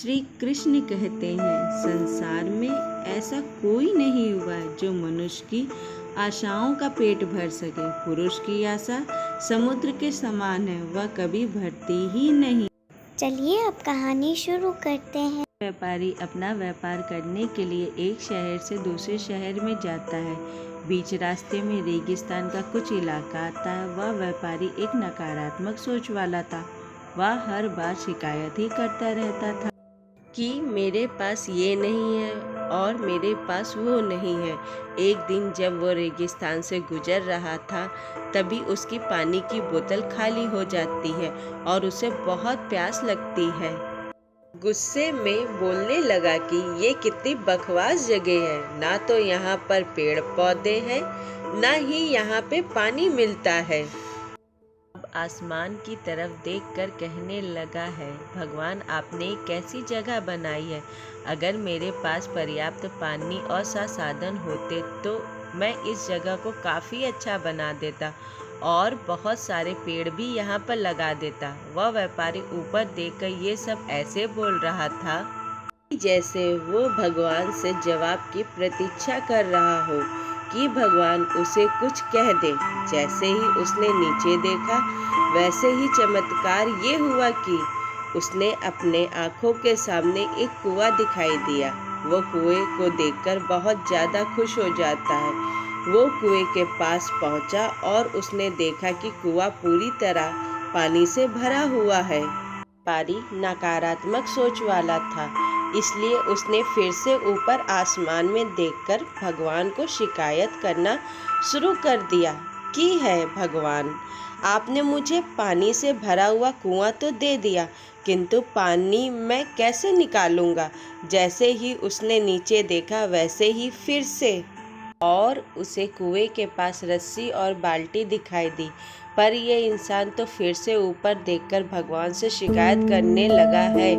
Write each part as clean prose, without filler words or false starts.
श्री कृष्ण कहते हैं, संसार में ऐसा कोई नहीं हुआ जो मनुष्य की आशाओं का पेट भर सके। पुरुष की आशा समुद्र के समान है, वह कभी भरती ही नहीं। चलिए अब कहानी शुरू करते हैं। व्यापारी अपना व्यापार करने के लिए एक शहर से दूसरे शहर में जाता है। बीच रास्ते में रेगिस्तान का कुछ इलाका आता है। वह व्यापारी एक नकारात्मक सोच वाला था। वह हर बार शिकायत ही करता रहता था कि मेरे पास ये नहीं है और मेरे पास वो नहीं है। एक दिन जब वो रेगिस्तान से गुजर रहा था, तभी उसकी पानी की बोतल खाली हो जाती है और उसे बहुत प्यास लगती है। गुस्से में बोलने लगा कि ये कितनी बकवास जगह है, ना तो यहाँ पर पेड़ पौधे हैं, ना ही यहाँ पे पानी मिलता है। अब आसमान की तरफ देखकर कहने लगा है, भगवान आपने एक कैसी जगह बनाई है। अगर मेरे पास पर्याप्त पानी और संसाधन होते तो मैं इस जगह को काफ़ी अच्छा बना देता और बहुत सारे पेड़ भी यहाँ पर लगा देता। वह व्यापारी ऊपर देखकर ये सब ऐसे बोल रहा था जैसे वो भगवान से जवाब की प्रतीक्षा कर रहा हो कि भगवान उसे कुछ कह दे। जैसे ही उसने नीचे देखा, वैसे ही चमत्कार ये हुआ कि उसने अपने आँखों के सामने एक कुआं दिखाई दिया। वो कुएं को देखकर बहुत ज़्यादा खुश हो जाता है। वो कुएं के पास पहुंचा और उसने देखा कि कुआं पूरी तरह पानी से भरा हुआ है। व्यापारी नकारात्मक सोच वाला था, इसलिए उसने फिर से ऊपर आसमान में देखकर भगवान को शिकायत करना शुरू कर दिया कि है भगवान, आपने मुझे पानी से भरा हुआ कुआं तो दे दिया, किंतु पानी मैं कैसे निकालूंगा। जैसे ही उसने नीचे देखा, वैसे ही फिर से और उसे कुएं के पास रस्सी और बाल्टी दिखाई दी। पर यह इंसान तो फिर से ऊपर देखकर भगवान से शिकायत करने लगा है,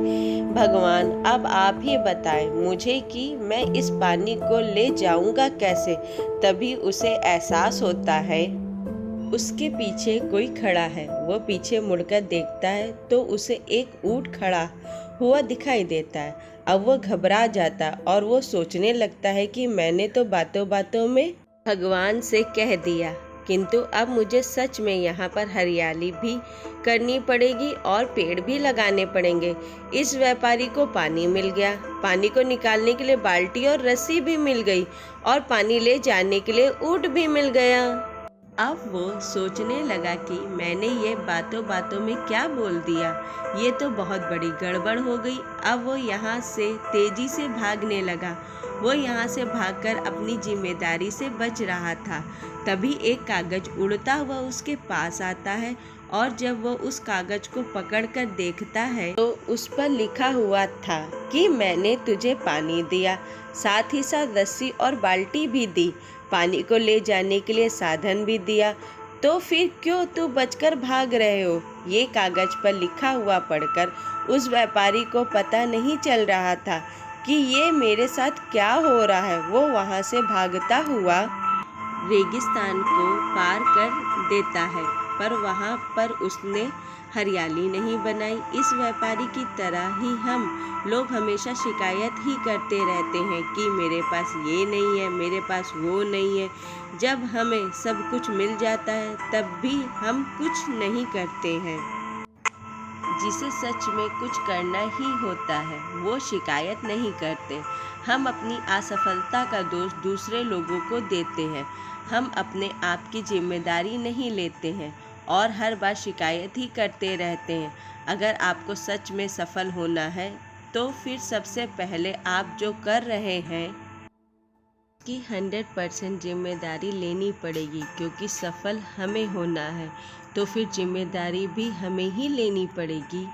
भगवान अब आप ही बताएं मुझे कि मैं इस पानी को ले जाऊंगा कैसे। तभी उसे एहसास होता है उसके पीछे कोई खड़ा है। वो पीछे मुड़कर देखता है तो उसे एक ऊंट खड़ा हुआ दिखाई देता है। अब वो घबरा जाता और वो सोचने लगता है कि मैंने तो बातों बातों में भगवान से कह दिया, किंतु अब मुझे सच में यहाँ पर हरियाली भी करनी पड़ेगी और पेड़ भी लगाने पड़ेंगे। इस व्यापारी को पानी मिल गया, पानी को निकालने के लिए बाल्टी और रस्सी भी मिल गई और पानी ले जाने के लिए ऊंट भी मिल गया। अब वो सोचने लगा कि मैंने ये बातों बातों में क्या बोल दिया, ये तो बहुत बड़ी गड़बड़ हो गई। अब वो यहाँ से तेजी से भागने लगा। वो यहाँ से भागकर अपनी जिम्मेदारी से बच रहा था। तभी एक कागज उड़ता हुआ उसके पास आता है और जब वो उस कागज को पकड़कर देखता है तो उस पर लिखा हुआ था कि मैंने तुझे पानी दिया, साथ ही साथ रस्सी और बाल्टी भी दी, पानी को ले जाने के लिए साधन भी दिया, तो फिर क्यों तू बचकर भाग रहे हो। ये कागज पर लिखा हुआ पढ़कर उस व्यापारी को पता नहीं चल रहा था कि ये मेरे साथ क्या हो रहा है। वो वहाँ से भागता हुआ रेगिस्तान को पार कर देता है, पर वहाँ पर उसने हरियाली नहीं बनाई। इस व्यापारी की तरह ही हम लोग हमेशा शिकायत ही करते रहते हैं कि मेरे पास ये नहीं है, मेरे पास वो नहीं है। जब हमें सब कुछ मिल जाता है तब भी हम कुछ नहीं करते हैं। जिसे सच में कुछ करना ही होता है वो शिकायत नहीं करते। हम अपनी असफलता का दोष दूसरे लोगों को देते हैं। हम अपने आप की जिम्मेदारी नहीं लेते हैं और हर बार शिकायत ही करते रहते हैं। अगर आपको सच में सफल होना है तो फिर सबसे पहले आप जो कर रहे हैं की 100% जिम्मेदारी लेनी पड़ेगी, क्योंकि सफल हमें होना है तो फिर जिम्मेदारी भी हमें ही लेनी पड़ेगी।